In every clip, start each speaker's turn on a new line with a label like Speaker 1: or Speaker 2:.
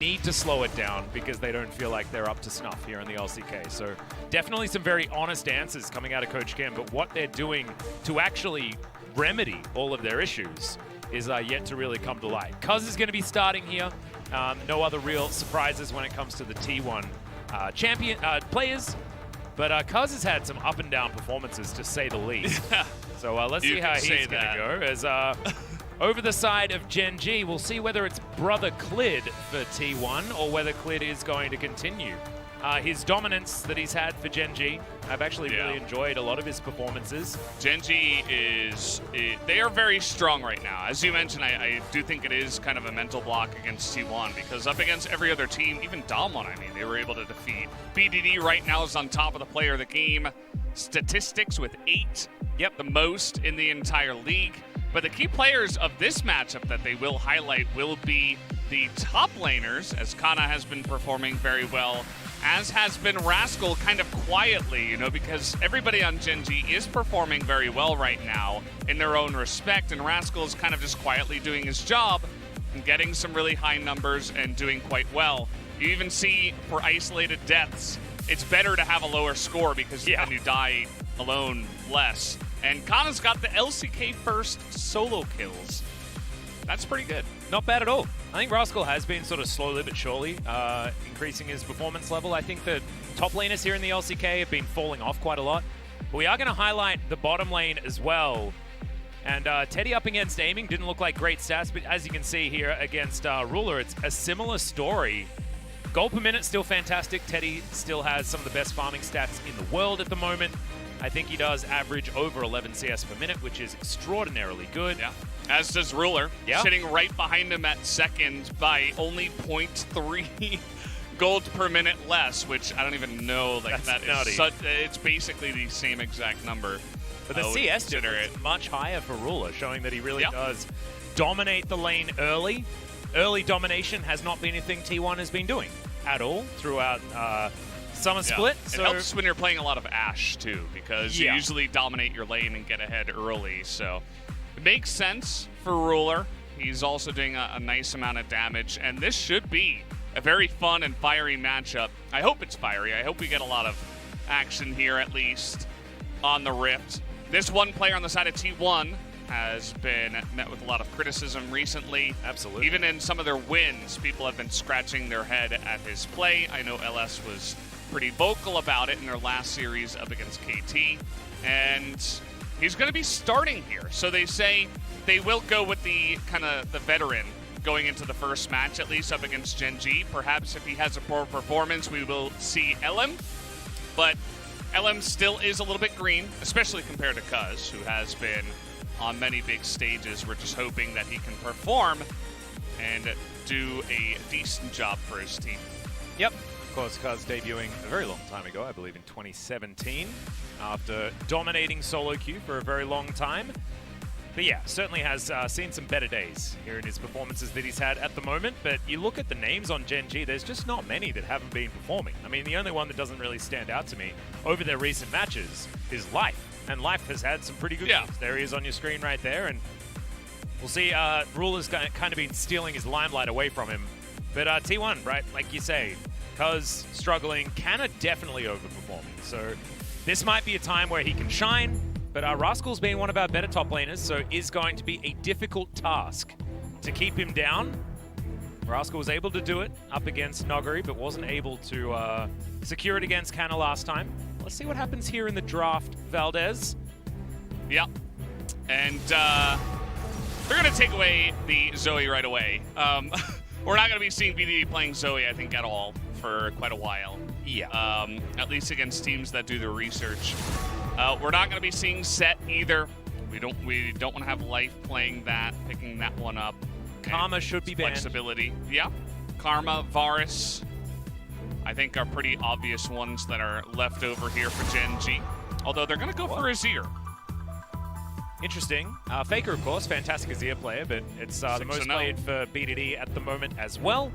Speaker 1: need to slow it down because they don't feel like they're up to snuff here in the LCK. So definitely some very honest answers coming out of Coach Kim, but what they're doing to actually remedy all of their issues is yet to really come to light. Cuz is going to be starting here. No other real surprises when it comes to the T1 champion players, but Cuz has had some up and down performances, to say the least. So let's see how he's going to go. As over the side of Gen G, we'll see whether it's brother Clid for T1 or whether Clid is going to continue his dominance that he's had for Gen G. I've actually really enjoyed a lot of his performances.
Speaker 2: Gen G they are very strong right now. As you mentioned, I do think it is kind of a mental block against T1 because up against every other team, even Damwon, I mean, they were able to defeat. BDD right now is on top of the player of the game statistics with 8. Yep, the most in the entire league. But the key players of this matchup that they will highlight will be the top laners, as Kana has been performing very well, as has been Rascal kind of quietly, you know, because everybody on Gen G is performing very well right now in their own respect, and Rascal is kind of just quietly doing his job and getting some really high numbers and doing quite well. You even see for isolated deaths, it's better to have a lower score because then you die alone less. And Kana's got the LCK first solo kills. That's pretty good.
Speaker 1: Not bad at all. I think Rascal has been sort of slowly but surely increasing his performance level. I think the top laners here in the LCK have been falling off quite a lot. But we are going to highlight the bottom lane as well. And Teddy up against Aiming didn't look like great stats, but as you can see here against Ruler, it's a similar story. Gold per minute still fantastic. Teddy still has some of the best farming stats in the world at the moment. I think he does average over 11 CS per minute, which is extraordinarily good.
Speaker 2: Yeah, as does Ruler, sitting right behind him at second by only 0.3 gold per minute less, which I don't even know. Like, that is it's basically the same exact number.
Speaker 1: But the CS difference is much higher for Ruler, showing that he really does dominate the lane early. Early domination has not been a thing T1 has been doing at all throughout Summer Split.
Speaker 2: So it helps when you're playing a lot of Ashe too, because you usually dominate your lane and get ahead early. So it makes sense for Ruler. He's also doing a nice amount of damage, and this should be a very fun and fiery matchup. I hope it's fiery. I hope we get a lot of action here, at least on the Rift. This one player on the side of T1 has been met with a lot of criticism recently.
Speaker 1: Absolutely.
Speaker 2: Even in some of their wins, people have been scratching their head at his play. I know LS was pretty vocal about it in their last series up against KT, and he's going to be starting here. So they say they will go with the kind of the veteran going into the first match, at least up against Gen G. Perhaps if he has a poor performance, we will see LM, but LM still is a little bit green, especially compared to Cuz, who has been on many big stages. We're just hoping that he can perform and do a decent job for his team.
Speaker 1: Yep. Of course, Cuz debuting a very long time ago, I believe in 2017, after dominating solo queue for a very long time. But yeah, certainly has seen some better days here in his performances that he's had at the moment. But you look at the names on Gen G, there's just not many that haven't been performing. I mean, the only one that doesn't really stand out to me over their recent matches is Life. And Life has had some pretty good games. There he is on your screen right there. And we'll see, Ruler's kind of been stealing his limelight away from him. But T1, right, like you say, Cuz struggling, Kana definitely overperforming. So this might be a time where he can shine, but Rascal's been one of our better top laners, so is going to be a difficult task to keep him down. Rascal was able to do it up against Noguri, but wasn't able to secure it against Kana last time. Let's see what happens here in the draft, Valdez.
Speaker 2: Yeah, and they're going to take away the Zoe right away. We're not going to be seeing BDD playing Zoe, I think, at all for quite a while.
Speaker 1: Yeah.
Speaker 2: At least against teams that do the research. We're not going to be seeing Set either. We don't want to have Life playing that, picking that one up.
Speaker 1: Karma should be banned.
Speaker 2: Flexibility. Yeah. Karma, Varus, I think are pretty obvious ones that are left over here for Gen G. Although they're going to go for Azir.
Speaker 1: Interesting. Faker, of course, fantastic Azir player, but it's the most played for BDD at the moment as well.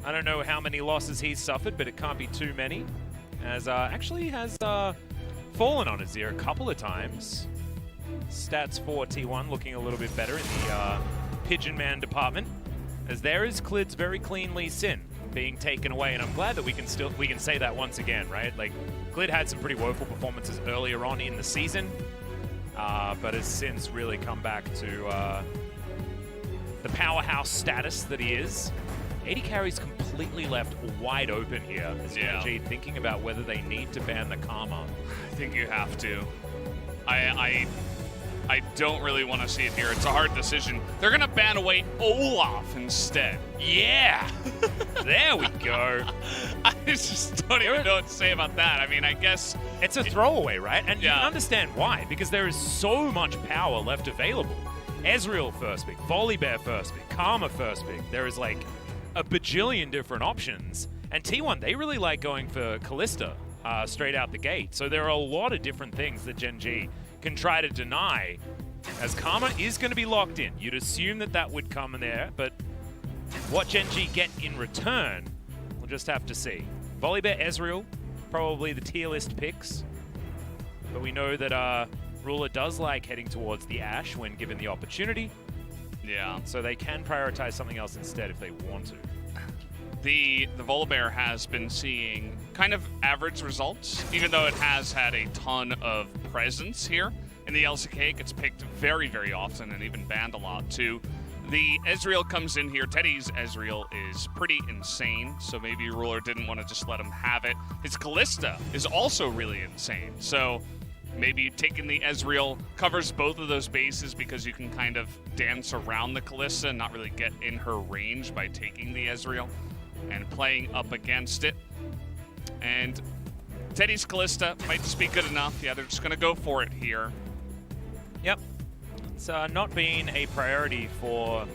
Speaker 1: I don't know how many losses he's suffered, but it can't be too many. As actually has fallen on Azir a couple of times. Stats for T1 looking a little bit better in the Pigeon Man department. As there is Clid's very clean Lee Sin. being taken away, and I'm glad that we can say that once again, right? Like, Glid had some pretty woeful performances earlier on in the season, but has since really come back to the powerhouse status that he is. AD Carry's completely left wide open here as Gen.G thinking about whether they need to ban the Karma.
Speaker 2: I think you have to. I don't really want to see it here. It's a hard decision. They're going to ban away Olaf instead.
Speaker 1: Yeah! There we go.
Speaker 2: I just don't even know what to say about that. I mean, I guess...
Speaker 1: It's a throwaway, right? And you can understand why, because there is so much power left available. Ezreal first pick, Volibear first pick, Karma first pick. There is like a bajillion different options. And T1, they really like going for Kalista straight out the gate. So there are a lot of different things that Gen.G can try to deny, as Karma is going to be locked in. You'd assume that that would come in there, but what Gen.G get in return, we'll just have to see. Volibear, Ezreal, probably the tier list picks, but we know that Ruler does like heading towards the Ashe when given the opportunity.
Speaker 2: Yeah.
Speaker 1: So they can prioritize something else instead if they want to.
Speaker 2: The Volibear has been seeing kind of average results, even though it has had a ton of presence here. In the LCK, it gets picked very, very often and even banned a lot too. The Ezreal comes in here. Teddy's Ezreal is pretty insane, so maybe Ruler didn't want to just let him have it. His Kalista is also really insane, so maybe taking the Ezreal covers both of those bases because you can kind of dance around the Kalista and not really get in her range by taking the Ezreal and playing up against it. And Teddy's Kalista might just be good enough. Yeah, they're just going to go for it here.
Speaker 1: Yep. It's not been a priority for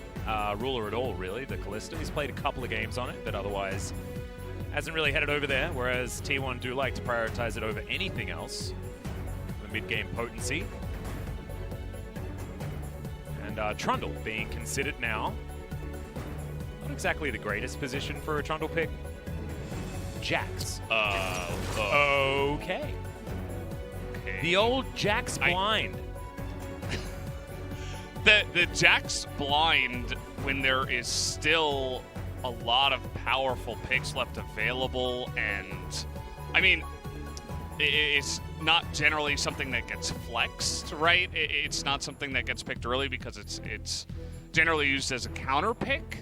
Speaker 1: Ruler at all, really, the Kalista. He's played a couple of games on it, but otherwise hasn't really headed over there, whereas T1 do like to prioritize it over anything else. The mid-game potency. And Trundle being considered now. Not exactly the greatest position for a Trundle pick. Jax. Okay. The old Jax blind.
Speaker 2: The Jax blind, when there is still a lot of powerful picks left available, and I mean, it's not generally something that gets flexed, right? It's not something that gets picked early because it's generally used as a counter pick,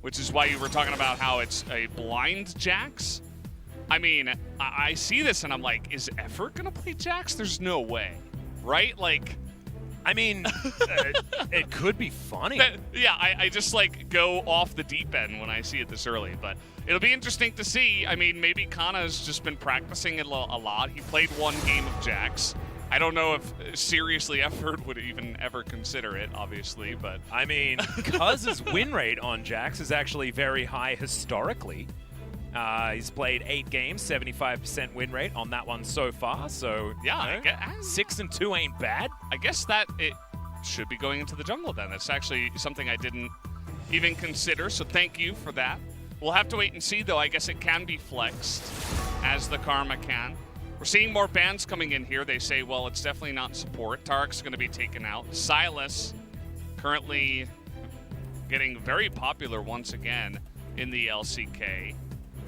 Speaker 2: which is why you were talking about how it's a blind Jax. I mean, I see this and I'm like, is Effort gonna play Jax? There's no way, right? Like,
Speaker 1: I mean, it could be funny.
Speaker 2: Yeah, I just like go off the deep end when I see it this early, but it'll be interesting to see. I mean, maybe Kana's just been practicing it a lot. He played one game of Jax. I don't know if seriously Effort would even ever consider it, obviously, but...
Speaker 1: I mean, Cuz's win rate on Jax is actually very high historically. He's played 8 games, 75% win rate on that one so far, so...
Speaker 2: Yeah,
Speaker 1: you know, 6-2 ain't bad.
Speaker 2: I guess that it should be going into the jungle then. That's actually something I didn't even consider, so thank you for that. We'll have to wait and see, though. I guess it can be flexed, as the Karma can. We're seeing more bans coming in here. They say, well, it's definitely not support. Tarek's going to be taken out. Sylas currently getting very popular once again in the LCK.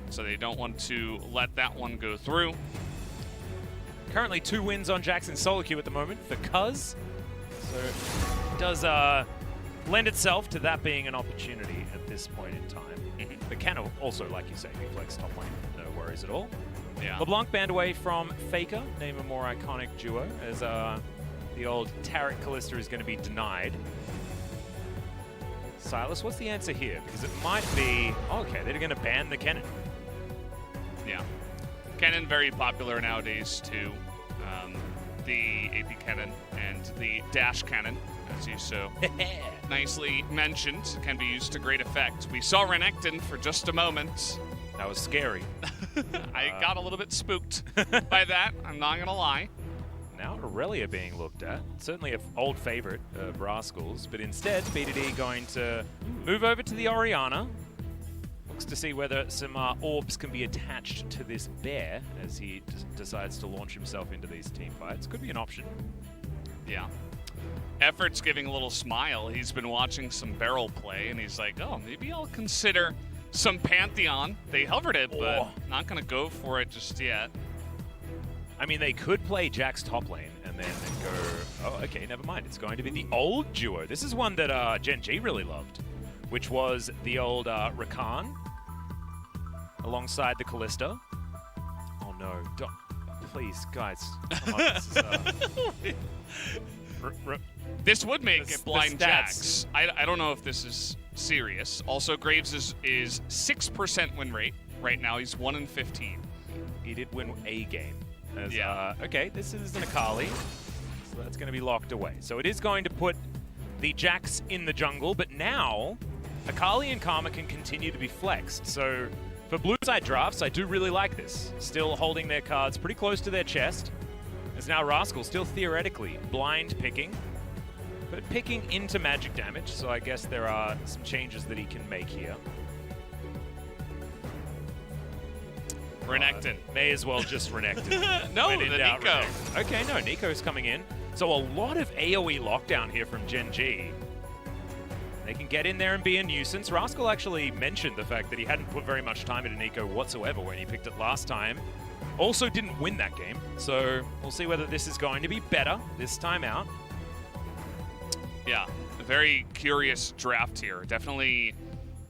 Speaker 2: So they don't want to let that one go through.
Speaker 1: Currently 2 wins on Jackson solo queue at the moment for Cuz. So it does lend itself to that being an opportunity at this point in time. But can also, like you say, be flex top lane. No worries at all.
Speaker 2: Yeah.
Speaker 1: LeBlanc banned away from Faker, name a more iconic duo, as the old Tarek Kalista is going to be denied. Silas, what's the answer here? Because it might be... Oh, okay, they're going to ban the Kennen.
Speaker 2: Yeah. Kennen very popular nowadays too. The AP Kennen and the Dash Kennen, as you so nicely mentioned, can be used to great effect. We saw Renekton for just a moment.
Speaker 1: That was scary.
Speaker 2: I got a little bit spooked by that, I'm not going to lie.
Speaker 1: Now Aurelia being looked at. Certainly an old favorite of Rascals, but instead BDD going to move over to the Orianna. Looks to see whether some orbs can be attached to this bear as he decides to launch himself into these team fights. Could be an option.
Speaker 2: Yeah. Effort's giving a little smile. He's been watching some barrel play, and he's like, oh, maybe I'll consider some Pantheon. They hovered it, but not going to go for it just yet.
Speaker 1: I mean, they could play Jack's top lane and then go, oh, okay, never mind. It's going to be the old duo. This is one that Gen G really loved, which was the old Rakan alongside the Callista. Oh, no. Don't, please, guys. Come on, this is,
Speaker 2: this would make it blind Jax. I don't know if this is serious. Also, Graves is 6% win rate right now. He's 1-15.
Speaker 1: He did win a game. As,
Speaker 2: yeah.
Speaker 1: Okay, this is an Akali, so that's going to be locked away. So it is going to put the Jax in the jungle, but now Akali and Karma can continue to be flexed. So for blue side drafts, I do really like this. Still holding their cards pretty close to their chest. As now Rascal still theoretically blind picking, but picking into magic damage. So I guess there are some changes that he can make here.
Speaker 2: Renekton.
Speaker 1: May as well just Renekton.
Speaker 2: No, the Nico.
Speaker 1: Okay, no, Nico's coming in. So a lot of AoE lockdown here from Gen G. They can get in there and be a nuisance. Rascal actually mentioned the fact that he hadn't put very much time into Nico whatsoever when he picked it last time. Also didn't win that game. So we'll see whether this is going to be better this time out.
Speaker 2: Yeah, a very curious draft here. Definitely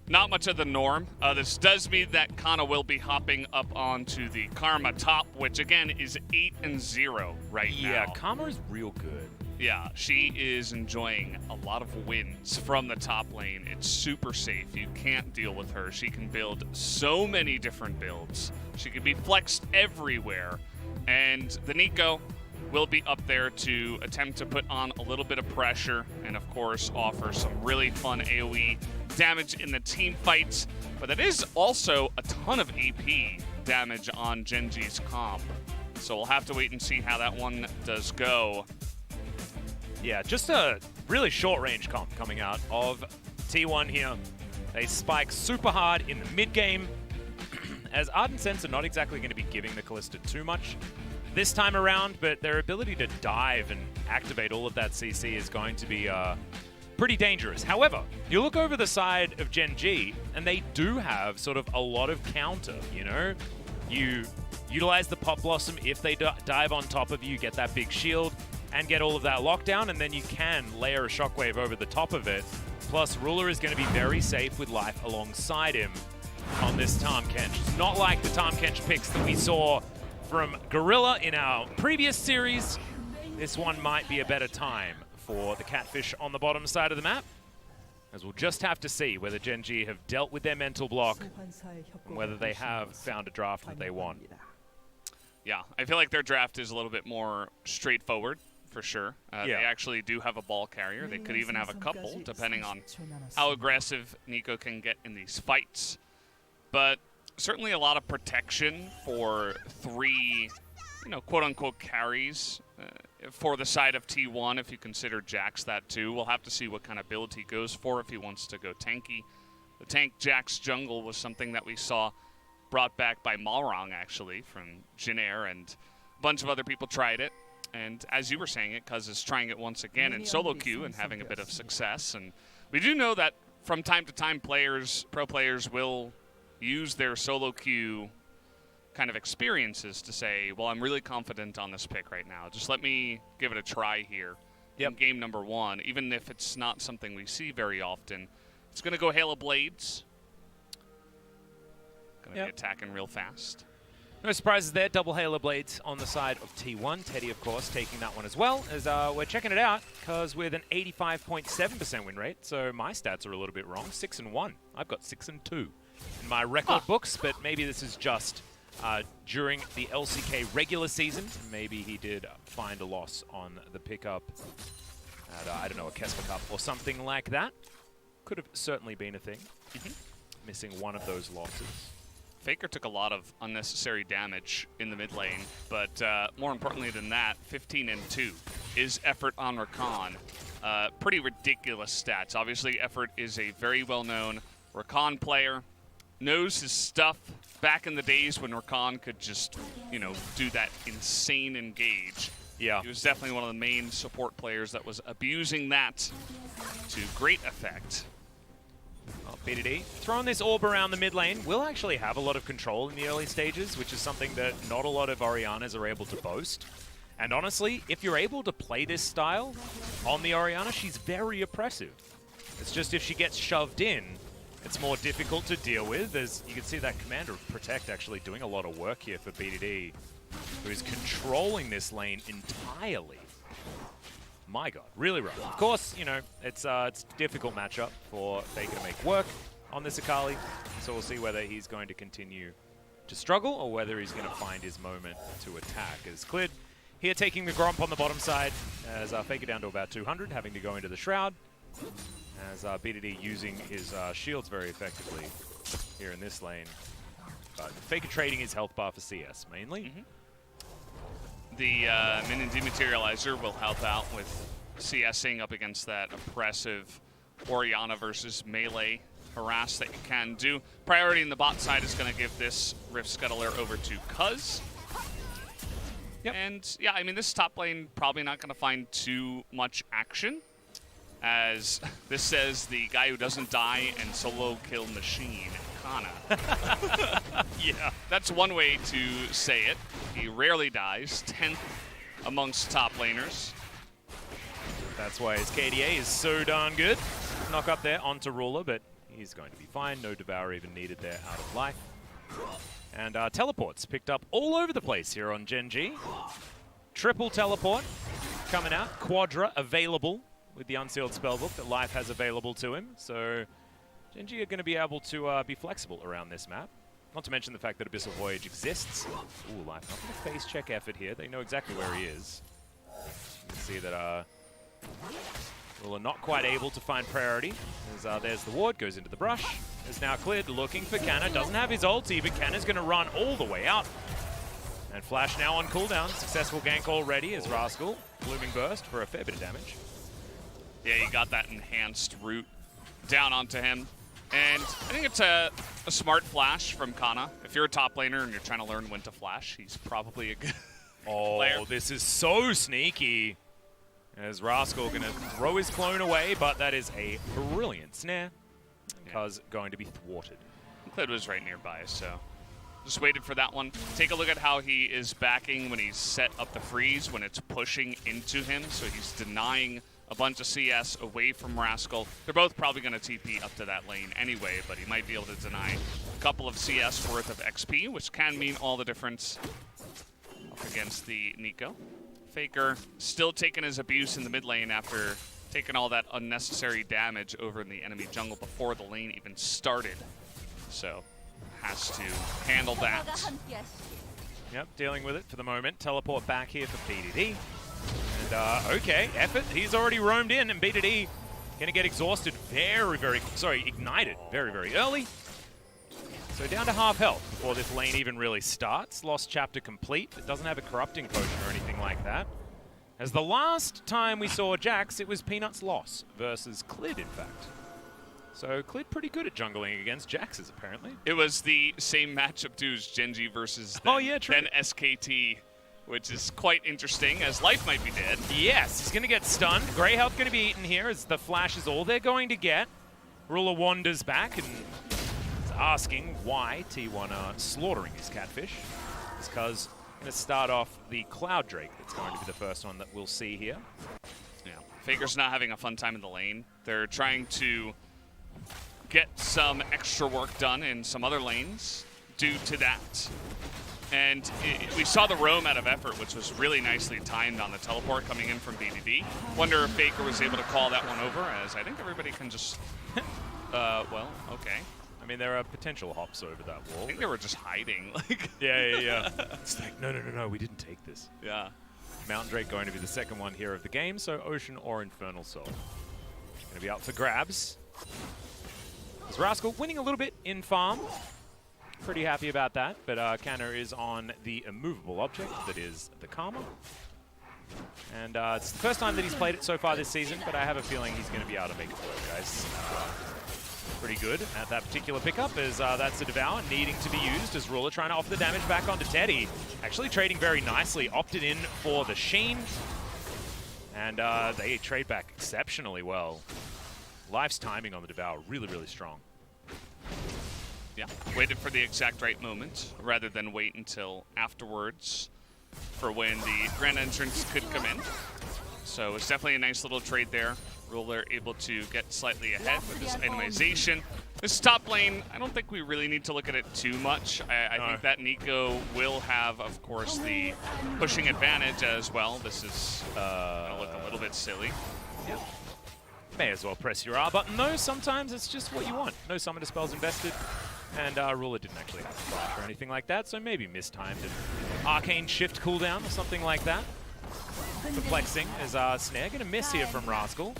Speaker 2: not much of the norm. This does mean that Kana will be hopping up onto the Karma top, which again is 8-0 right now.
Speaker 1: Yeah, Karma is real good.
Speaker 2: Yeah, she is enjoying a lot of wins from the top lane. It's super safe. You can't deal with her. She can build so many different builds. She can be flexed everywhere. And the Nico will be up there to attempt to put on a little bit of pressure and, of course, offer some really fun AoE damage in the team fights. But that is also a ton of AP damage on Gen G's comp. So we'll have to wait and see how that one does go.
Speaker 1: Yeah, just a really short-range comp coming out of T1 here. They spike super hard in the mid-game, as Ardent Sense are not exactly going to be giving the Callista too much this time around, but their ability to dive and activate all of that CC is going to be pretty dangerous. However, you look over the side of Gen G, and they do have sort of a lot of counter, you know? You utilize the Pop Blossom if they dive on top of you, get that big shield, and get all of that lockdown, and then you can layer a Shockwave over the top of it. Plus, Ruler is going to be very safe with life alongside him on this Tahm Kench. It's not like the Tahm Kench picks that we saw from Gorilla in our previous series. This one might be a better time for the Catfish on the bottom side of the map, as we'll just have to see whether Gen G have dealt with their mental block and whether they have found a draft that they want.
Speaker 2: Yeah, I feel like their draft is a little bit more straightforward, for sure. They actually do have a ball carrier. They could even have a couple, depending on how aggressive Nico can get in these fights. But certainly a lot of protection for 3, quote-unquote carries for the side of T1, if you consider Jax that too. We'll have to see what kind of build he goes for if he wants to go tanky. The tank Jax jungle was something that we saw brought back by Malrong, actually, from Jinair, and a bunch of other people tried it. And as you were saying it, Cuz is trying it once again in solo queue and having a bit of success. And we do know that from time to time pro players will use their solo queue kind of experiences to say, well, I'm really confident on this pick right now. Just let me give it a try here in game number 1, even if it's not something we see very often. It's going to go Hail of Blades. Going to be attacking real fast.
Speaker 1: No surprises there. Double Halo Blades on the side of T1. Teddy, of course, taking that one as well, as we're checking it out, because with an 85.7% win rate, so my stats are a little bit wrong. 6-1. I've got 6-2 in my record books, but maybe this is just during the LCK regular season. Maybe he did find a loss on the pickup at, I don't know, a Kesper Cup or something like that. Could have certainly been a thing. Missing one of those losses.
Speaker 2: Faker took a lot of unnecessary damage in the mid lane, but more importantly than that, 15-2 is effort on Rakan. Pretty ridiculous stats. Obviously, effort is a very well-known Rakan player, knows his stuff. Back in the days when Rakan could just, do that insane engage.
Speaker 1: Yeah.
Speaker 2: He was definitely one of the main support players that was abusing that to great effect.
Speaker 1: Well, BDD throwing this orb around the mid lane will actually have a lot of control in the early stages, which is something that not a lot of Orianas are able to boast. And honestly, if you're able to play this style on the Oriana, she's very oppressive. It's just if she gets shoved in, it's more difficult to deal with. As you can see that Commander of Protect actually doing a lot of work here for BDD, who is controlling this lane entirely. My God, really rough. Of course, you know, it's a difficult matchup for Faker to make work on this Akali, so we'll see whether he's going to continue to struggle or whether he's going to find his moment to attack. As Clid here taking the Gromp on the bottom side, as Faker down to about 200, having to go into the Shroud, as BDD using his shields very effectively here in this lane. But Faker trading his health bar for CS mainly.
Speaker 2: The Minion Dematerializer will help out with CSing up against that oppressive Oriana versus melee harass that you can do. Priority in the bot side is going to give this Rift Scuttler over to Cuz.
Speaker 1: Yep.
Speaker 2: And yeah, I mean, this top lane probably not going to find too much action, as this says the guy who doesn't die and solo kill machine, Kana.
Speaker 1: Yeah.
Speaker 2: That's one way to say it. He rarely dies, 10th amongst top laners.
Speaker 1: That's why his KDA is so darn good. Knock up there onto Ruler, but he's going to be fine. No Devour even needed there out of life. And teleports picked up all over the place here on Gen G. Triple teleport coming out. Quadra available with the unsealed spellbook that Life has available to him. So Gen G are going to be able to be flexible around this map. Not to mention the fact that Abyssal Voyage exists. Ooh, Life not going to face check effort here. They know exactly where he is. You can see that Ruler not quite able to find priority. As, there's the ward, goes into the brush. Is now cleared, looking for Canna. Doesn't have his ulti, but Canna's going to run all the way out. And Flash now on cooldown. Successful gank already as Rascal. Blooming Burst for a fair bit of damage.
Speaker 2: Yeah, you got that enhanced root down onto him. And I think it's a smart flash from Kana. If you're a top laner and you're trying to learn when to flash, he's probably a good player.
Speaker 1: This is so sneaky. As Rascal going to throw his clone away, but that is a brilliant snare. Because going to be thwarted.
Speaker 2: Clid was right nearby, so just waited for that one. Take a look at how he is backing when he's set up the freeze, when it's pushing into him. So he's denying a bunch of CS away from Rascal. They're both probably going to TP up to that lane anyway, but he might be able to deny a couple of CS worth of XP, which can mean all the difference up against the Nico. Faker still taking his abuse in the mid lane after taking all that unnecessary damage over in the enemy jungle before the lane even started. So has to handle that.
Speaker 1: Yep, dealing with it for the moment. Teleport back here for BDD. And, okay, effort. He's already roamed in, and BDD going to get exhausted ignited very, very early. So down to half health before this lane even really starts. Lost chapter complete. It doesn't have a corrupting potion or anything like that. As the last time we saw Jax, it was Peanut's loss versus Clid, in fact. So Clid pretty good at jungling against Jaxes, apparently.
Speaker 2: It was the same matchup too as Gen G versus then SKT, which is quite interesting, as Life might be dead.
Speaker 1: Yes, he's going to get stunned. Grey health going to be eaten here, as the flash is all they're going to get. Ruler wanders back and is asking why T1 are slaughtering his catfish. It's because going to start off the Cloud Drake. That's going to be the first one that we'll see here.
Speaker 2: Yeah, Faker's not having a fun time in the lane. They're trying to get some extra work done in some other lanes due to that. And we saw the roam out of effort, which was really nicely timed on the teleport coming in from BDD. Wonder if Faker was able to call that one over, as I think everybody can just... well, okay.
Speaker 1: I mean, there are potential hops over that wall.
Speaker 2: I think they were just hiding. Like,
Speaker 1: yeah. It's like, no, we didn't take this.
Speaker 2: Yeah.
Speaker 1: Mountain Drake going to be the second one here of the game, so Ocean or Infernal Soul. Going to be up for grabs. As Rascal winning a little bit in farm. Pretty happy about that, but Canna is on the immovable object that is the Karma. And it's the first time that he's played it so far this season, but I have a feeling he's going to be able to make it work, guys. Pretty good at that particular pickup, as that's a Devour needing to be used, as Ruler trying to offer the damage back onto Teddy. Actually trading very nicely, opted in for the Sheen. And they trade back exceptionally well. Life's timing on the Devour really, really strong.
Speaker 2: Yeah, waited for the exact right moment rather than wait until afterwards for when the grand entrance could come in. So it's definitely a nice little trade there. Ruler able to get slightly ahead with this itemization. This top lane, I don't think we really need to look at it too much. I think that Nico will have, of course, the pushing advantage as well. This is gonna look a little bit silly.
Speaker 1: Yeah. May as well press your R button though. Sometimes it's just what you want. No summoner spells invested. And Ruler didn't actually have a flash or anything like that, so maybe mistimed an arcane shift cooldown or something like that. Perplexing is Snare gonna miss here from Rascal.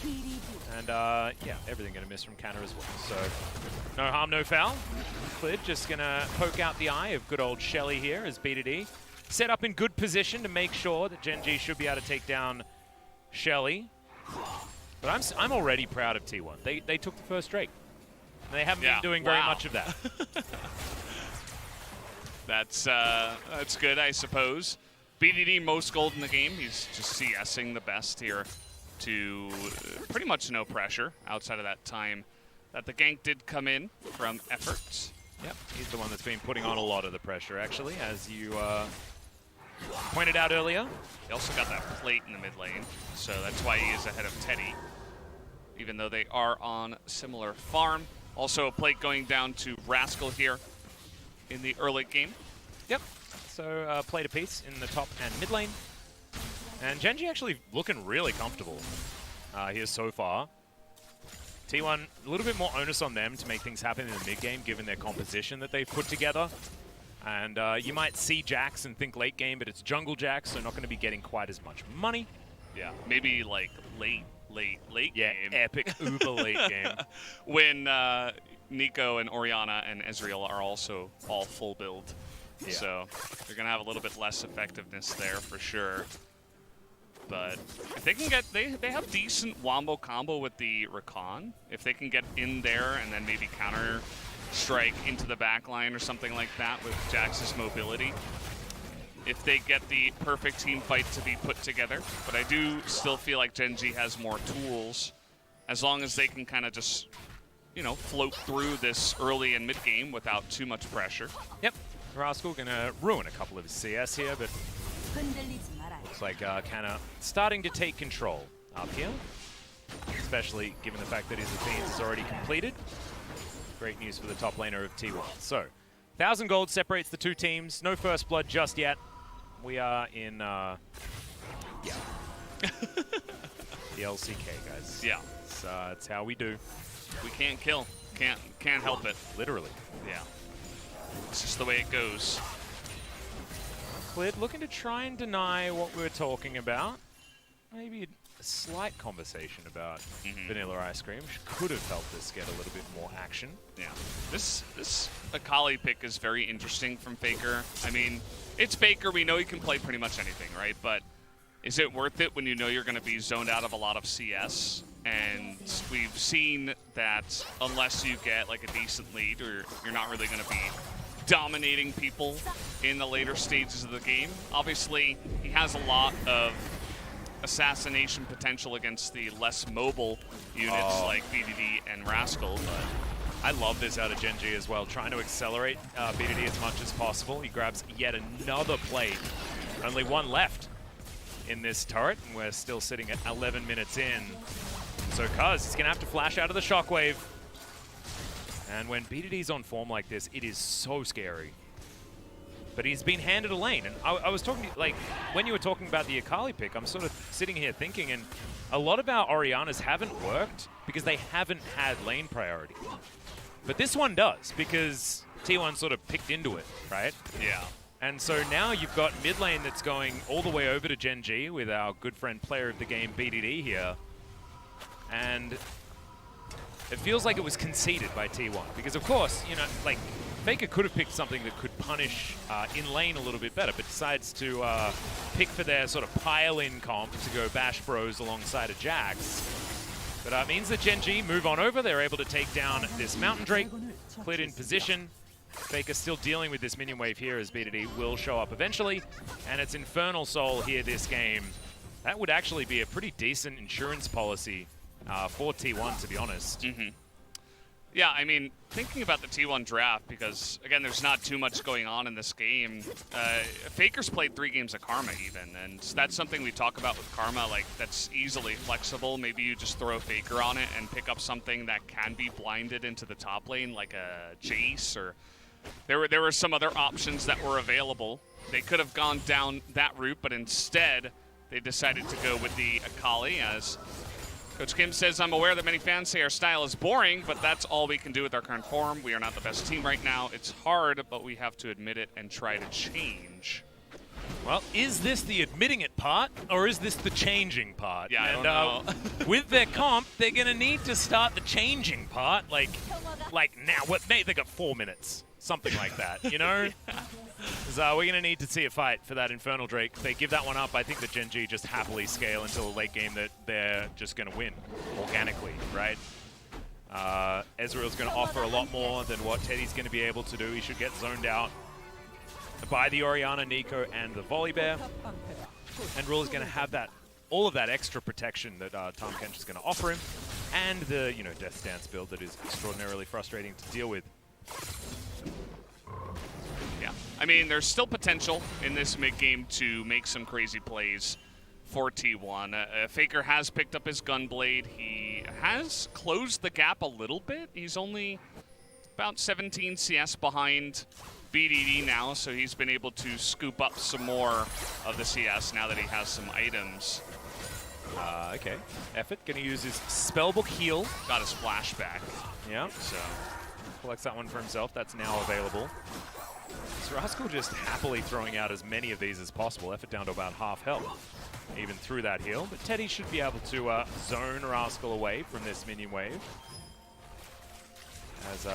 Speaker 1: And yeah, everything gonna miss from Canna as well. So no harm, no foul. Clid just gonna poke out the eye of good old Shelly here as BDD. Set up in good position to make sure that Gen G should be able to take down Shelly. But I'm already proud of T1. They took the first Drake. And they haven't been doing very much of that.
Speaker 2: That's good, I suppose. BDD most gold in the game. He's just CSing the best here to pretty much no pressure outside of that time that the gank did come in from Effort.
Speaker 1: Yep, he's the one that's been putting on a lot of the pressure, actually, as you pointed out earlier.
Speaker 2: He also got that plate in the mid lane, so that's why he is ahead of Teddy, even though they are on similar farm. Also a plate going down to Rascal here in the early game.
Speaker 1: Yep. So played a piece in the top and mid lane. And Gen G actually looking really comfortable here so far. T1, a little bit more onus on them to make things happen in the mid game given their composition that they've put together. And you might see Jax and think late game, but it's jungle Jax, so not going to be getting quite as much money.
Speaker 2: Yeah, maybe like late
Speaker 1: yeah,
Speaker 2: game.
Speaker 1: Epic uber late game.
Speaker 2: When Nico and Orianna and Ezreal are also all full build. Yeah. So they're going to have a little bit less effectiveness there for sure. But if they can get, they have decent wombo combo with the Rakan. If they can get in there and then maybe counter strike into the back line or something like that with Jax's mobility. If they get the perfect team fight to be put together. But I do still feel like Gen G has more tools as long as they can kind of just, you know, float through this early and mid game without too much pressure.
Speaker 1: Yep. Rascal gonna ruin a couple of his CS here, but looks like Canna starting to take control up here, especially given the fact that his Athenes is already completed. Great news for the top laner of T1. So, 1,000 gold separates the two teams. No first blood just yet. We are in, yeah, the LCK, guys.
Speaker 2: Yeah,
Speaker 1: it's how we do.
Speaker 2: We can't kill. Can't help it.
Speaker 1: Literally.
Speaker 2: Yeah. It's just the way it goes.
Speaker 1: Clid looking to try and deny what we were talking about. Maybe a slight conversation about vanilla ice cream could have helped us get a little bit more action.
Speaker 2: Yeah. This Akali pick is very interesting from Faker. I mean, it's Faker. We know he can play pretty much anything, right? But is it worth it when you know you're going to be zoned out of a lot of CS? And we've seen that unless you get like a decent lead, or you're not really going to be dominating people in the later stages of the game. Obviously, he has a lot of assassination potential against the less mobile units like BDD and Rascal, but
Speaker 1: I love this out of Gen G as well, trying to accelerate BDD as much as possible. He grabs yet another plate. Only one left in this turret, and we're still sitting at 11 minutes in. So Cuz, he's going to have to flash out of the shockwave. And when BDD's on form like this, it is so scary. But he's been handed a lane. And I was talking, like, when you were talking about the Akali pick, I'm sort of sitting here thinking, and a lot of our Oriannas haven't worked because they haven't had lane priority. But this one does, because T1 sort of picked into it, right?
Speaker 2: Yeah.
Speaker 1: And so now you've got mid lane that's going all the way over to Gen G with our good friend player of the game, BDD here. And it feels like it was conceded by T1 because, of course, you know, like, Faker could have picked something that could punish in lane a little bit better, but decides to pick for their sort of pile-in comp to go Bash Bros alongside a Jax. But it means that Gen G move on over. They're able to take down this Mountain Drake, cleared in position. Faker still dealing with this minion wave here as BDD will show up eventually. And it's Infernal Soul here this game. That would actually be a pretty decent insurance policy for T1, to be honest.
Speaker 2: Yeah, I mean, thinking about the T1 draft, because, again, there's not too much going on in this game. Faker's played 3 games of Karma, even, and that's something we talk about with Karma, like, that's easily flexible. Maybe you just throw Faker on it and pick up something that can be blinded into the top lane, like a Jace, or there were some other options that were available. They could have gone down that route, but instead, they decided to go with the Akali, as Coach Kim says, I'm aware that many fans say our style is boring, but that's all we can do with our current form. We are not the best team right now. It's hard, but we have to admit it and try to change.
Speaker 1: Well, is this the admitting it part, or is this the changing part?
Speaker 2: Yeah,
Speaker 1: and,
Speaker 2: I don't know.
Speaker 1: With their comp, they're going to need to start the changing part, like now. They got 4 minutes, something like that, you know? So we're going to need to see a fight for that Infernal Drake. If they give that one up, I think the Gen G just happily scale until the late game that they're just going to win organically, right? Ezreal's going to offer a lot more than what Teddy's going to be able to do. He should get zoned out by the Orianna, Nico, and the Volibear. And Rule is going to have that, all of that extra protection that Tahm Kench is going to offer him, and the Death Dance build that is extraordinarily frustrating to deal with.
Speaker 2: Yeah, I mean, there's still potential in this mid-game to make some crazy plays for T1. Faker has picked up his Gunblade. He has closed the gap a little bit. He's only about 17 CS behind BDD now, so he's been able to scoop up some more of the CS now that he has some items.
Speaker 1: Okay. Effort going to use his Spellbook heal.
Speaker 2: Got his flashback.
Speaker 1: Yeah.
Speaker 2: So
Speaker 1: Collects that one for himself. That's now available. So Rascal just happily throwing out as many of these as possible. Effort down to about half health, even through that heal. But Teddy should be able to zone Rascal away from this minion wave. As,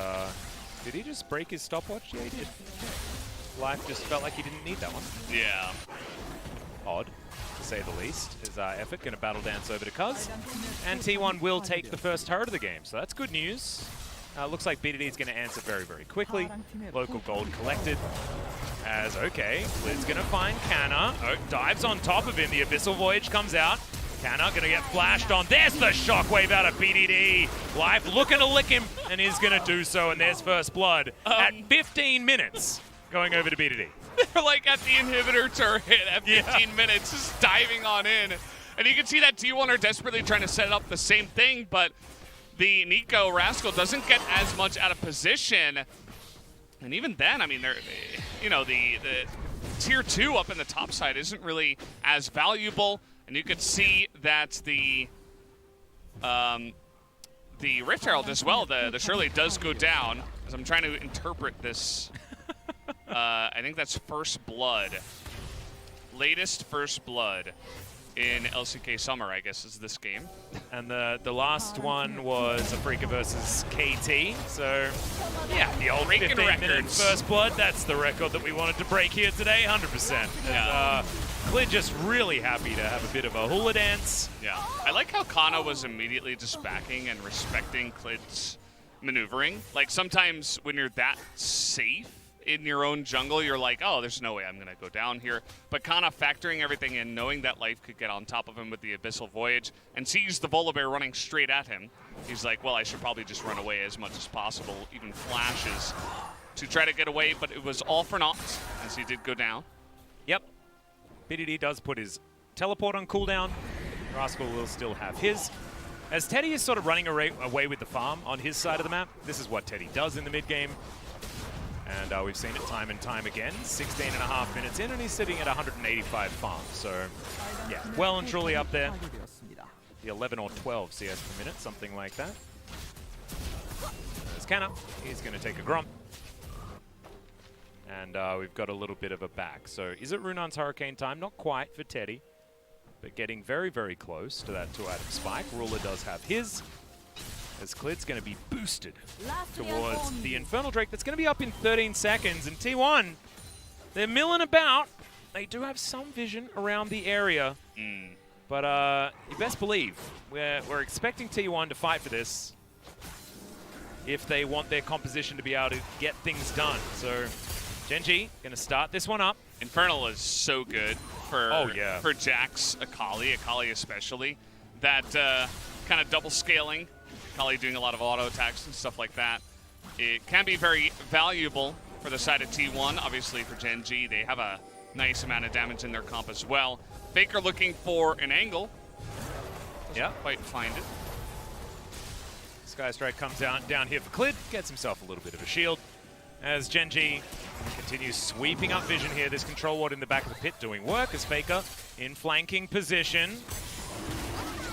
Speaker 1: did he just break his stopwatch? Yeah, he did. Life just felt like he didn't need that one.
Speaker 2: yeah.
Speaker 1: Odd, to say the least. Is Effort going to battle dance over to Cuz. And T1 will take the first turret of the game, so that's good news. Looks like BDD is going to answer very, very quickly. Local gold collected. As, okay, Lid's going to find Canna. Oh, dives on top of him. The Abyssal Voyage comes out. Canna going to get flashed on. There's the shockwave out of BDD. Life looking to lick him, and is going to do so. And there's first blood at 15 minutes going over to BDD.
Speaker 2: They're like at the inhibitor turret at 15 minutes, just diving on in. And you can see that T1 are desperately trying to set up the same thing, but the Nico Rascal doesn't get as much out of position. And even then, I mean, they're, the tier 2 up in the top side isn't really as valuable. And you can see that the Rift Herald as well, the Shirley does go down. As I'm trying to interpret this, I think that's First Blood. Latest First Blood in LCK Summer, I guess, is this game.
Speaker 1: And the last one was Afrika versus KT. So, yeah, the old 15-minute First Blood, that's the record that we wanted to break here today, 100%.
Speaker 2: Yeah.
Speaker 1: Clid just really happy to have a bit of a hula dance.
Speaker 2: Yeah, I like how Kana was immediately just backing and respecting Clid's maneuvering. Like, sometimes when you're that safe in your own jungle, you're like, oh, there's no way I'm going to go down here. But Kana factoring everything in, knowing that Life could get on top of him with the Abyssal Voyage, and sees the Volibear running straight at him. He's like, well, I should probably just run away as much as possible, even flashes to try to get away, but it was all for naught, as he did go down.
Speaker 1: Yep. BDD does put his teleport on cooldown. Rascal will still have his. As Teddy is sort of running away with the farm on his side of the map, this is what Teddy does in the mid-game. And we've seen it time and time again. 16.5 minutes in, and he's sitting at 185 farm. So, yeah, well and truly up there. The 11 or 12 CS per minute, something like that. There's Canna. He's going to take a Grump. And we've got a little bit of a back. So is it Runan's Hurricane time? Not quite for Teddy, but getting very, very close to that 2-item spike. Ruler does have his, as Clid's going to be boosted towards the Infernal Drake that's going to be up in 13 seconds. And T1, they're milling about. They do have some vision around the area. But you best believe we're expecting T1 to fight for this if they want their composition to be able to get things done. So Genji going to start this one up.
Speaker 2: Infernal is so good for Jack's Akali especially. That kind of double scaling Kali doing a lot of auto attacks and stuff like that. It can be very valuable for the side of T1. Obviously for Gen G, they have a nice amount of damage in their comp as well. Faker looking for an angle. Doesn't quite find it.
Speaker 1: Sky Strike comes down here for Clid, gets himself a little bit of a shield. As Gen G continues sweeping up vision here, this control ward in the back of the pit doing work as Faker in flanking position.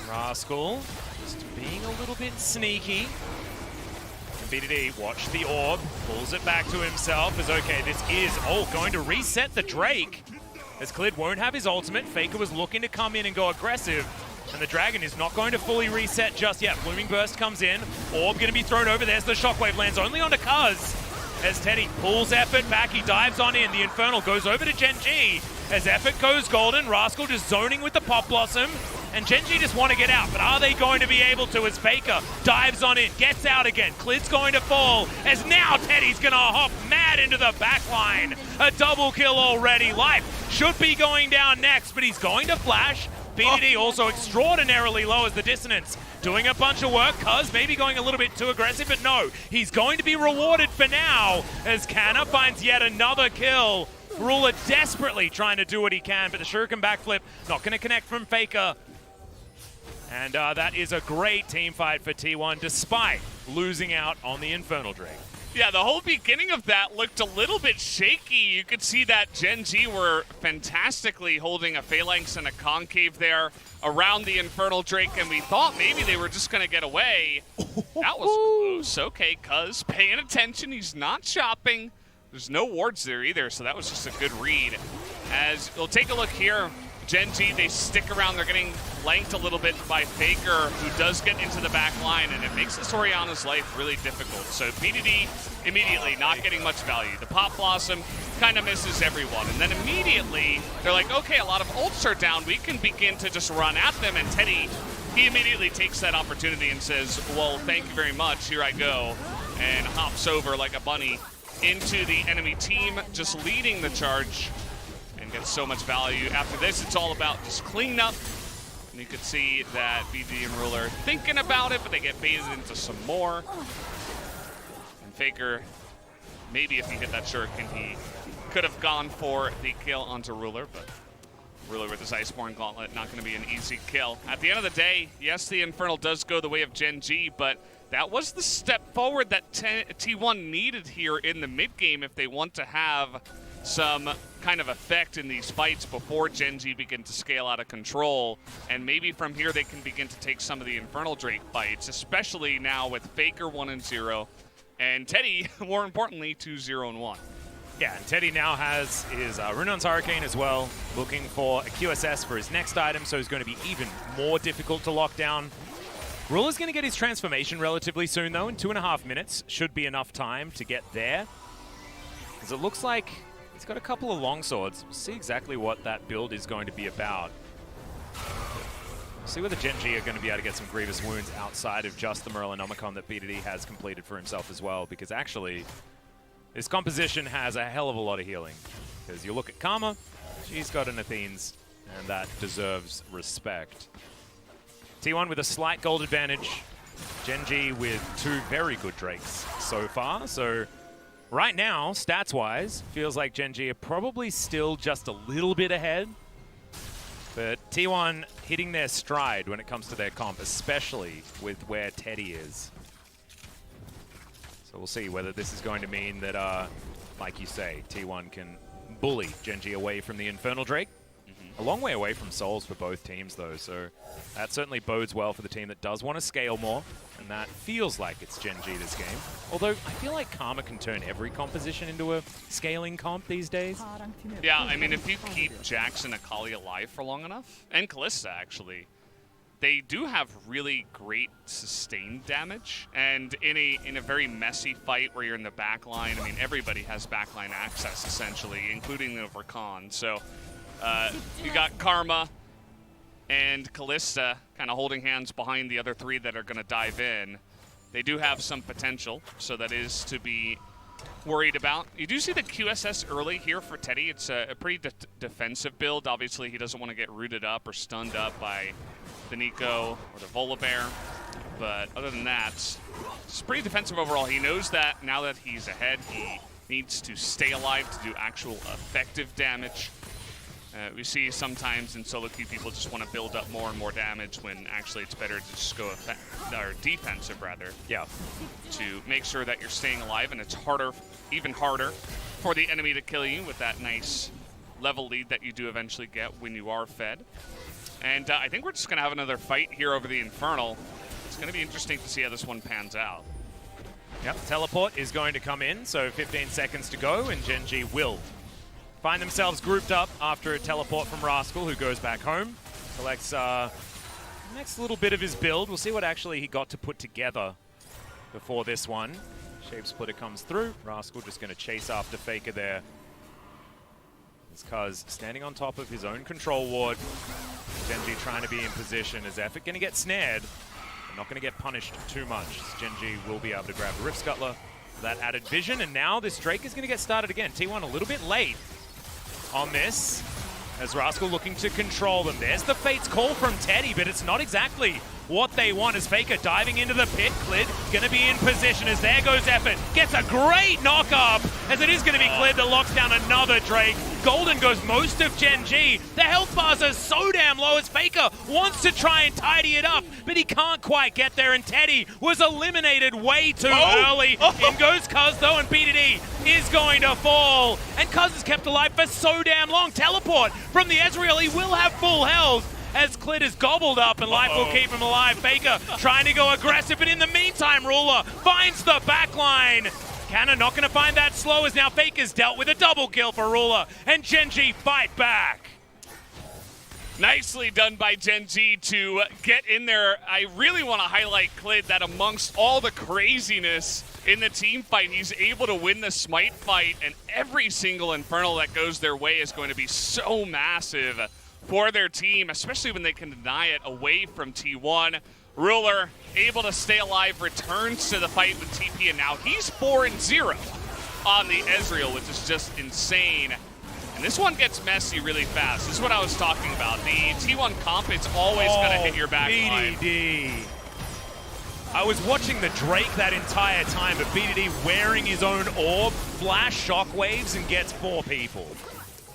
Speaker 1: Rascal just being a little bit sneaky. And BDD, watch the orb, pulls it back to himself as okay, this is, going to reset the Drake. As Clid won't have his ultimate, Faker was looking to come in and go aggressive. And the Dragon is not going to fully reset just yet. Blooming Burst comes in, orb going to be thrown over, there's the Shockwave, lands only onto Cuz. As Teddy pulls Effort back, he dives on in. The Infernal goes over to Gen G. As Effort goes golden, Rascal just zoning with the Pop Blossom. And Gen G just want to get out, but are they going to be able to as Faker dives on in, gets out again. Clid's going to fall, as now Teddy's going to hop mad into the back line. A double kill already. Life should be going down next, but he's going to flash. BDD also extraordinarily low as the Dissonance. Doing a bunch of work, Cuz maybe going a little bit too aggressive, but no, he's going to be rewarded for now as Canna finds yet another kill. Ruler desperately trying to do what he can, but the Shuriken backflip not going to connect from Faker. And that is a great team fight for T1 despite losing out on the Infernal Drake.
Speaker 2: Yeah, the whole beginning of that looked a little bit shaky. You could see that Gen G were fantastically holding a Phalanx and a Concave there around the Infernal Drake, and we thought maybe they were just going to get away. That was close. Okay, Cuz paying attention. He's not shopping. There's no wards there either, so that was just a good read. As we'll take a look here, Gen G, they stick around. They're getting flanked a little bit by Faker, who does get into the back line, and it makes the Soriana's life really difficult. So BDD immediately not getting much value. The Pop Blossom kind of misses everyone. And then immediately, they're like, okay, a lot of ults are down. We can begin to just run at them. And Teddy, he immediately takes that opportunity and says, well, thank you very much. Here I go. And hops over like a bunny into the enemy team, just leading the charge. And gets so much value. After this, it's all about just clean up. And you could see that BD and Ruler are thinking about it, but they get baited into some more. And Faker, maybe if he hit that Shuriken, he could have gone for the kill onto Ruler, but Ruler with his Iceborne Gauntlet, not going to be an easy kill. At the end of the day, yes, the Infernal does go the way of Gen G, but that was the step forward that T1 needed here in the mid-game if they want to have some kind of effect in these fights before Gen G begin to scale out of control. And maybe from here they can begin to take some of the Infernal Drake fights, especially now with Faker 1-0 and Teddy, more importantly, 2-0-1.
Speaker 1: Yeah, and Teddy now has his Runon's Hurricane as well, looking for a QSS for his next item, so he's going to be even more difficult to lock down. Ruler's going to get his transformation relatively soon, though. In 2.5 minutes should be enough time to get there. Because it looks like he's got a couple of longswords. We'll see exactly what that build is going to be about. We'll see whether Gen G are going to be able to get some grievous wounds outside of just the Merlinomicon that BDD has completed for himself as well, because actually this composition has a hell of a lot of healing. Because you look at Karma, she's got an Athene's, and that deserves respect. T1 with a slight gold advantage. Gen G with 2 very good Drakes so far. So right now, stats-wise, feels like Gen G are probably still just a little bit ahead. But T1 hitting their stride when it comes to their comp, especially with where Teddy is. So we'll see whether this is going to mean that, like you say, T1 can bully Gen G away from the Infernal Drake. A long way away from Souls for both teams, though, so that certainly bodes well for the team that does want to scale more, and that feels like it's Gen G this game. Although, I feel like Karma can turn every composition into a scaling comp these days.
Speaker 2: Yeah, I mean, if you keep Jax and Akali alive for long enough, and Kalista, actually, they do have really great sustained damage, and in a very messy fight where you're in the back line, I mean, everybody has backline access, essentially, including the Rakan, so you got Karma and Kalista kind of holding hands behind the other 3 that are going to dive in. They do have some potential, so that is to be worried about. You do see the QSS early here for Teddy. It's a pretty defensive build. Obviously, he doesn't want to get rooted up or stunned up by the Nico or the Volibear. But other than that, it's pretty defensive overall. He knows that now that he's ahead, he needs to stay alive to do actual effective damage. We see sometimes in solo queue people just want to build up more and more damage when actually it's better to just go defensive rather.
Speaker 1: Yeah.
Speaker 2: To make sure that you're staying alive, and it's harder, even harder, for the enemy to kill you with that nice level lead that you do eventually get when you are fed. And I think we're just going to have another fight here over the Infernal. It's going to be interesting to see how this one pans out.
Speaker 1: Yep, teleport is going to come in, so 15 seconds to go, and Gen G will find themselves grouped up after a teleport from Rascal, who goes back home. Selects next little bit of his build. We'll see what actually he got to put together before this one. Shape Splitter comes through. Rascal just going to chase after Faker there. It's Cuz standing on top of his own control ward. Gen G trying to be in position. Is Effort going to get snared? But not going to get punished too much. Gen G will be able to grab the Rift Scuttler for that added vision. And now this Drake is going to get started again. T1 a little bit late on this, as Rascal looking to control them. There's the Fate's call from Teddy, but it's not exactly what they want, as Faker diving into the pit. Clid gonna be in position as there goes Effort. Gets a great knock up, as it is gonna be Clid that locks down another Drake. Golden goes most of Gen G. The health bars are so damn low as Faker wants to try and tidy it up, but he can't quite get there, and Teddy was eliminated way too early. In goes Cuz though, and BDD is going to fall. And Cuz is kept alive for so damn long. Teleport from the Ezreal, he will have full health, as Clid is gobbled up, and life will keep him alive. Faker trying to go aggressive, but in the meantime, Ruler finds the backline. Cannon not going to find that slow, as now Faker's dealt with a double kill for Ruler, and Gen G fight back.
Speaker 2: Nicely done by Gen G to get in there. I really want to highlight Clid, that amongst all the craziness in the team fight, he's able to win the Smite fight, and every single Infernal that goes their way is going to be so massive for their team, especially when they can deny it away from T1. Ruler able to stay alive, returns to the fight with TP, and now he's 4-0 on the Ezreal, which is just insane. And this one gets messy really fast. This is what I was talking about. The T1 comp, it's always going to hit your back line.
Speaker 1: BDD. I was watching the Drake that entire time, but BDD wearing his own orb, flash shockwaves, and gets 4 people.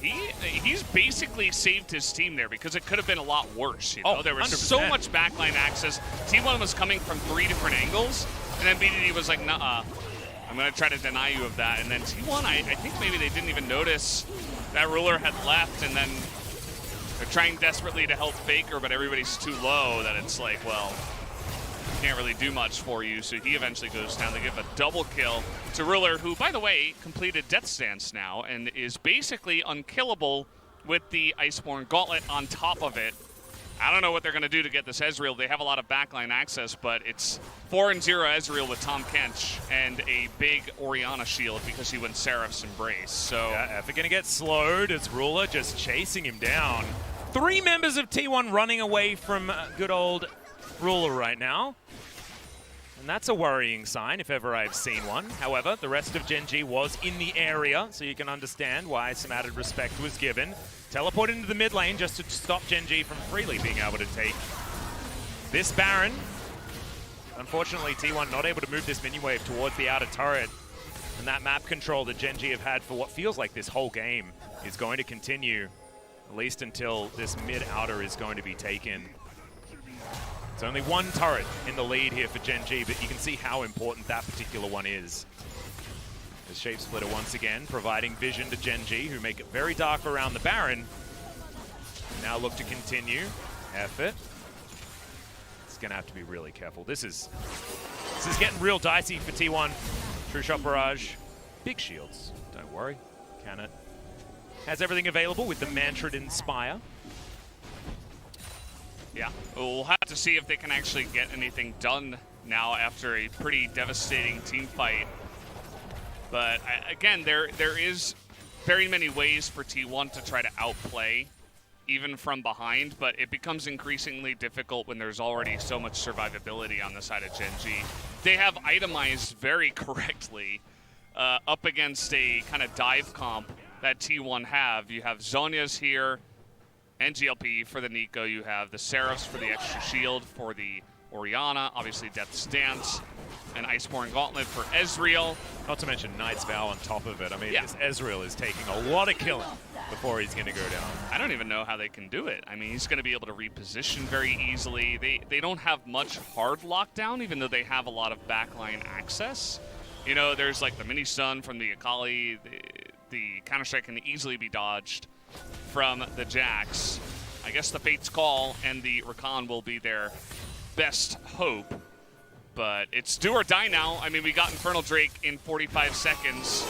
Speaker 2: He's basically saved his team there, because it could have been a lot worse. You know, there was
Speaker 1: 100%.
Speaker 2: so much backline access. T1 was coming from 3 different angles, and then BDD was like, "Nuh-uh, I'm going to try to deny you of that." And then T1, I think maybe they didn't even notice that Ruler had left, and then they're trying desperately to help Faker, but everybody's too low that it's like, well, can't really do much for you, so he eventually goes down. They give a double kill to Ruler, who, by the way, completed Death's Dance now and is basically unkillable with the Iceborne Gauntlet on top of it. I don't know what they're going to do to get this Ezreal. They have a lot of backline access, but it's 4-0 Ezreal with Tom Kench and a big Orianna shield because he went Seraph's Embrace. So
Speaker 1: yeah, Effort going to get slowed as Ruler just chasing him down. 3 members of T1 running away from good old Ruler right now. And that's a worrying sign, if ever I've seen one. However, the rest of Gen G was in the area, so you can understand why some added respect was given. Teleport into the mid lane just to stop Gen G from freely being able to take this Baron. Unfortunately, T1 not able to move this minion wave towards the outer turret. And that map control that Gen G have had for what feels like this whole game is going to continue, at least until this mid-outer is going to be taken. It's only 1 turret in the lead here for Gen G, but you can see how important that particular one is. The Shape Splitter once again providing vision to Gen G, who make it very dark around the Baron. Now look to continue. Effort. It's going to have to be really careful. This is getting real dicey for T1. True Shot Barrage. Big shields. Don't worry. Can it? Has everything available with the Mantrad Inspire.
Speaker 2: yeah, we'll have to see if they can actually get anything done now after a pretty devastating team fight. But again, there is very many ways for T1 to try to outplay, even from behind, but it becomes increasingly difficult when there's already so much survivability on the side of Gen G. They have itemized very correctly up against a kind of dive comp that T1 have. You have Zhonya's here, NGLP for the Nico. You have the Seraphs for the extra shield for the Orianna, obviously Death's Dance, and Iceborne Gauntlet for Ezreal.
Speaker 1: Not to mention Knight's Vow on top of it. I mean,
Speaker 2: Yeah.
Speaker 1: this Ezreal is taking a lot of killing before he's going to go down.
Speaker 2: I don't even know how they can do it. I mean, he's going to be able to reposition very easily. They don't have much hard lockdown, even though they have a lot of backline access. You know, there's like the mini stun from the Akali. The Counter-Strike can easily be dodged from the Jax. I guess the Fate's Call and the Rakan will be their best hope. But it's do or die now. I mean, we got Infernal Drake in 45 seconds.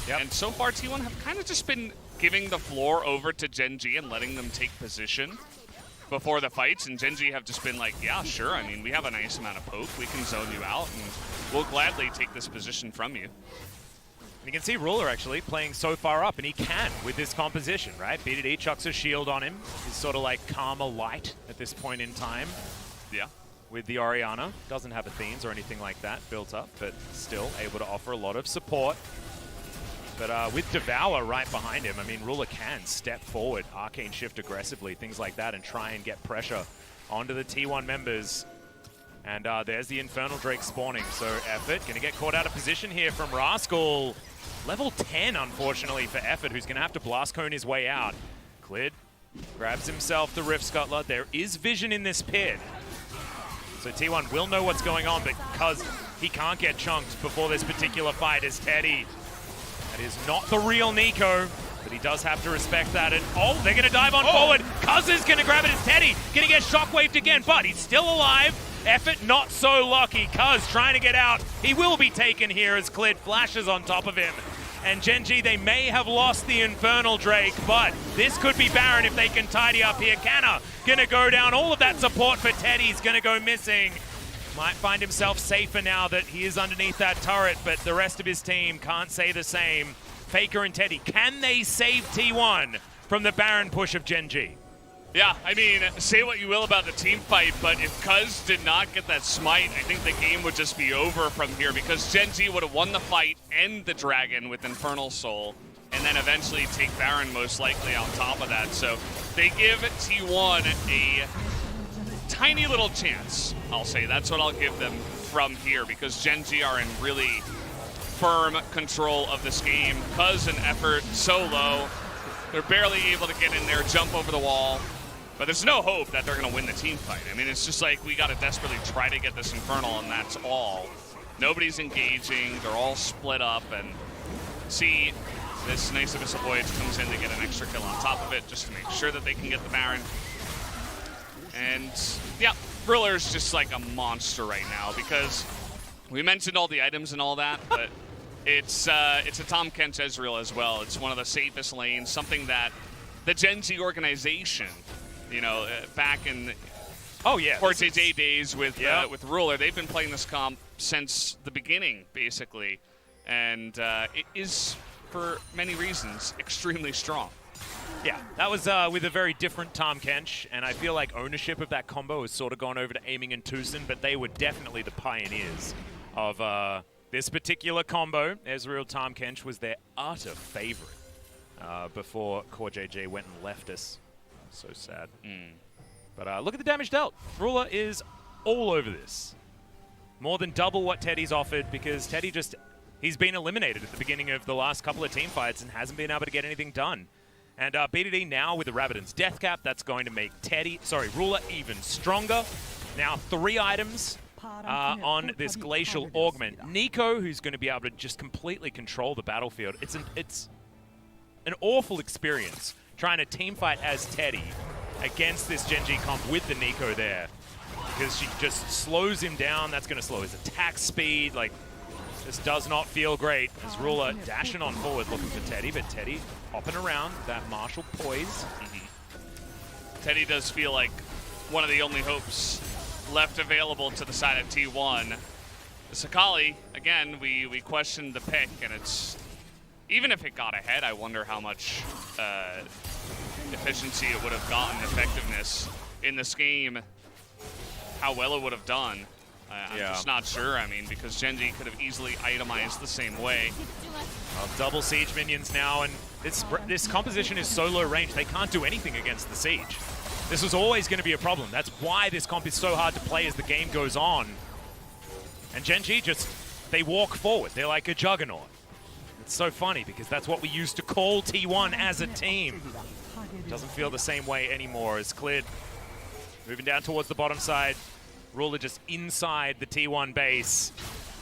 Speaker 1: Yep.
Speaker 2: And so far, T1 have kind of just been giving the floor over to Gen G and letting them take position before the fights. And Gen G have just been like, yeah, sure. I mean, we have a nice amount of poke. We can zone you out, and we'll gladly take this position from you.
Speaker 1: You can see Ruler actually playing so far up, and he can with this composition, right? BDD chucks a shield on him. He's sort of like Karma Light at this point in time.
Speaker 2: Yeah.
Speaker 1: With the Orianna. Doesn't have Athenes or anything like that built up, but still able to offer a lot of support. But with Devour right behind him, I mean, Ruler can step forward, Arcane Shift aggressively, things like that, and try and get pressure onto the T1 members. And there's the Infernal Drake spawning, so Effort going to get caught out of position here from Rascal. Level 10, unfortunately, for Effort, who's going to have to Blast Cone his way out. Clid grabs himself the Rift Scuttler. There is vision in this pit. So T1 will know what's going on, but because he can't get chunked before this particular fight is Teddy. That is not the real Nico, but he does have to respect that. And oh, they're going to dive on forward. Cuz is going to grab it as Teddy. Going to get shockwaved again, but he's still alive. Effort not so lucky. Cuz trying to get out. He will be taken here as Clid flashes on top of him. And Gen G, they may have lost the Infernal Drake, but this could be Baron if they can tidy up here. Canna gonna go down. All of that support for Teddy's gonna go missing. Might find himself safer now that he is underneath that turret, but the rest of his team can't say the same. Faker and Teddy, can they save T1 from the Baron push of Gen G?
Speaker 2: Yeah, I mean, say what you will about the team fight, but if Cuz did not get that smite, I think the game would just be over from here, because Gen G would have won the fight and the Dragon with Infernal Soul, and then eventually take Baron most likely on top of that. So they give T1 a tiny little chance, I'll say. That's what I'll give them from here, because Gen G are in really firm control of this game. Cuz and Effort so low. They're barely able to get in there, jump over the wall. But there's no hope that they're going to win the team fight. I mean, it's just like we got to desperately try to get this Infernal, and that's all. Nobody's engaging. They're all split up. And see, this Nice Abyssal Voyage comes in to get an extra kill on top of it just to make sure that they can get the Baron. And, yeah, Ruler's just like a monster right now, because we mentioned all the items and all that, but it's a Tahm Kench Ezreal as well. It's one of the safest lanes, something that the Gen Z organization, you know, back in Port JJ days with Ruler, they've been playing this comp since the beginning, basically. And it is, for many reasons, extremely strong.
Speaker 1: Yeah, that was with a very different Tahm Kench, and I feel like ownership of that combo has sort of gone over to Aiming and Tucson, but they were definitely the pioneers of this particular combo. Ezreal Tahm Kench was their utter favorite before Core JJ went and left us. So sad. But look at the damage dealt. Ruler is all over this. More than double what Teddy's offered, because Teddy he's been eliminated at the beginning of the last couple of team fights and hasn't been able to get anything done. And BDD now with the Rabbidan's Death Cap, that's going to make Ruler even stronger. Now 3 items on this Glacial Augment. Nico, who's going to be able to just completely control the battlefield. It's an awful experience trying to team fight as Teddy against this Gen G comp with the Nico there, because she just slows him down. That's going to slow his attack speed. Like, this does not feel great as Ruler dashing on forward looking for Teddy, but Teddy hopping around that martial poise.
Speaker 2: Teddy does feel like one of the only hopes left available to the side of T1. Sakali, again, we questioned the pick, and it's, even if it got ahead, I wonder how much efficiency it would have gotten, effectiveness in this game, how well it would have done. I'm just not sure. I mean, because Gen G could have easily itemized the same way.
Speaker 1: Well, double siege minions now, and this composition is so low range, they can't do anything against the siege. This was always going to be a problem. That's why this comp is so hard to play as the game goes on. And Gen G just, they walk forward. They're like a juggernaut. It's so funny because that's what we used to call T1 as a team. Doesn't feel the same way anymore. It's cleared. Moving down towards the bottom side. Ruler just inside the T1 base.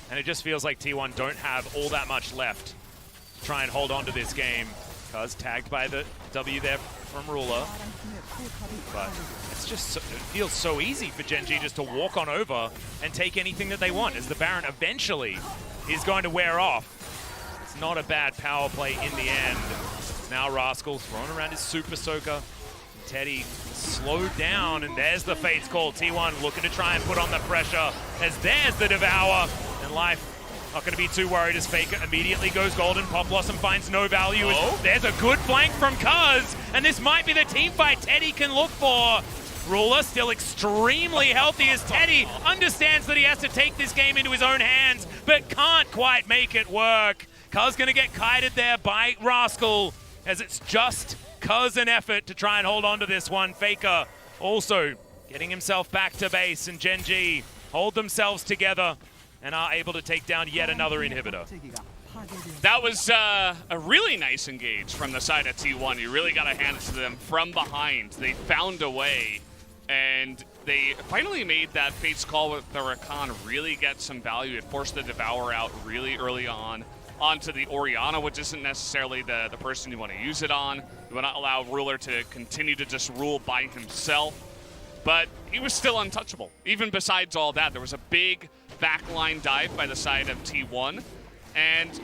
Speaker 1: And it just feels like T1 don't have all that much left to try and hold on to this game. Cuz tagged by the W there from Ruler. But it's just, it feels so easy for Gen G just to walk on over and take anything that they want, as the Baron eventually is going to wear off. It's not a bad power play in the end. Now Rascal thrown around his Super Soaker. Teddy slowed down, and there's the Fate's call. T1 looking to try and put on the pressure, as there's the Devour. And Life not going to be too worried as Faker immediately goes golden. Pop Blossom finds no value.
Speaker 2: Oh.
Speaker 1: There's a good flank from Cuz, and this might be the team fight Teddy can look for. Ruler still extremely healthy as Teddy understands that he has to take this game into his own hands, but can't quite make it work. Cuz going to get kited there by Rascal, as it's just Cuz an effort to try and hold on to this one. Faker also getting himself back to base, and Gen G hold themselves together and are able to take down yet another inhibitor.
Speaker 2: That was a really nice engage from the side of T1. You really got to hand it to them from behind. They found a way, and they finally made that Fate's call with the Rakan really get some value. It forced the Devour out really early on onto the Orianna, which isn't necessarily the person you want to use it on. You want to allow Ruler to continue to just rule by himself. But he was still untouchable. Even besides all that, there was a big backline dive by the side of T1. And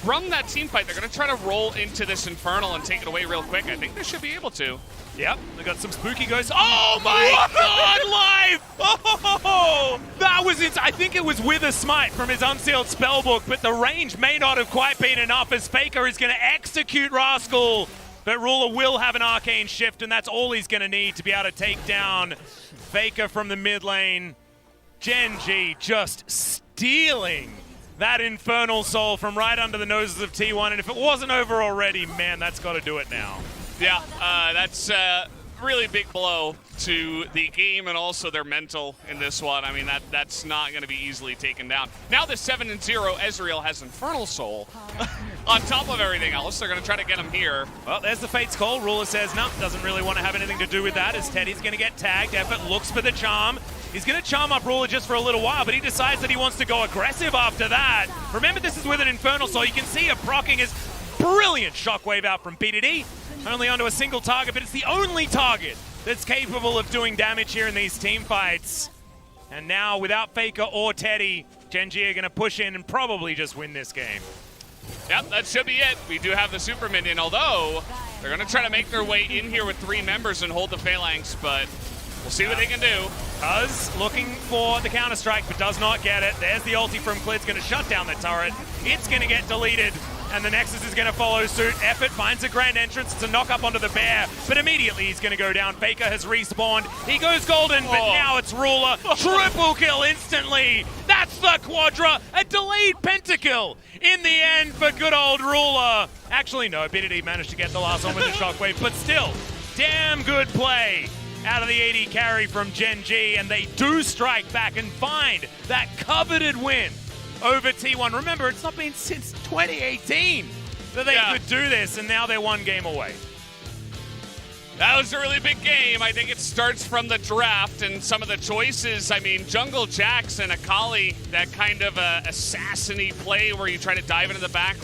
Speaker 2: from that team fight, they're going to try to roll into this Infernal and take it away real quick. I think they should be able to.
Speaker 1: Yep, they got some spooky ghosts. Oh my god, Life! Oh, that was it. I think it was with a smite from his unsealed spellbook, but the range may not have quite been enough, as Faker is going to execute Rascal. But Ruler will have an arcane shift, and that's all he's going to need to be able to take down Faker from the mid lane. Gen G just stealing that Infernal Soul from right under the noses of T1, and if it wasn't over already, man, that's got to do it now.
Speaker 2: Yeah, that's a really big blow to the game and also their mental in this one. I mean, that's not going to be easily taken down. Now the 7-0 Ezreal has Infernal Soul. On top of everything else, they're going to try to get him here.
Speaker 1: Well, there's the Fate's call. Ruler says, no, doesn't really want to have anything to do with that, as Teddy's going to get tagged. Effort looks for the charm. He's going to charm up Ruler just for a little while, but he decides that he wants to go aggressive after that. Remember, this is with an Infernal Soul. You can see him proccing his brilliant shockwave out from BDD. Only onto a single target, but it's the only target that's capable of doing damage here in these team fights. And now, without Faker or Teddy, Gen G are going to push in and probably just win this game.
Speaker 2: Yep, that should be it. We do have the Super Minion, although they're going to try to make their way in here with 3 members and hold the Phalanx, but we'll see what they can do.
Speaker 1: Cuz looking for the counter-strike, but does not get it. There's the ulti from Klid's going to shut down the turret. It's going to get deleted, and the Nexus is going to follow suit. Effort finds a grand entrance. It's a knock-up onto the bear, but immediately he's going to go down. Faker has respawned. He goes golden, but now it's Ruler. Triple kill instantly. That's the Quadra. A delayed pentakill in the end for good old Ruler. Actually, no, BDD managed to get the last one with the shockwave, but still, damn good play out of the AD carry from Gen G, and they do strike back and find that coveted win over T1. Remember, it's not been since 2018 that they could do this, and now they're 1 game away.
Speaker 2: That was a really big game. I think it starts from the draft and some of the choices. I mean, Jungle Jacks and Akali, that kind of assassin-y play where you try to dive into the back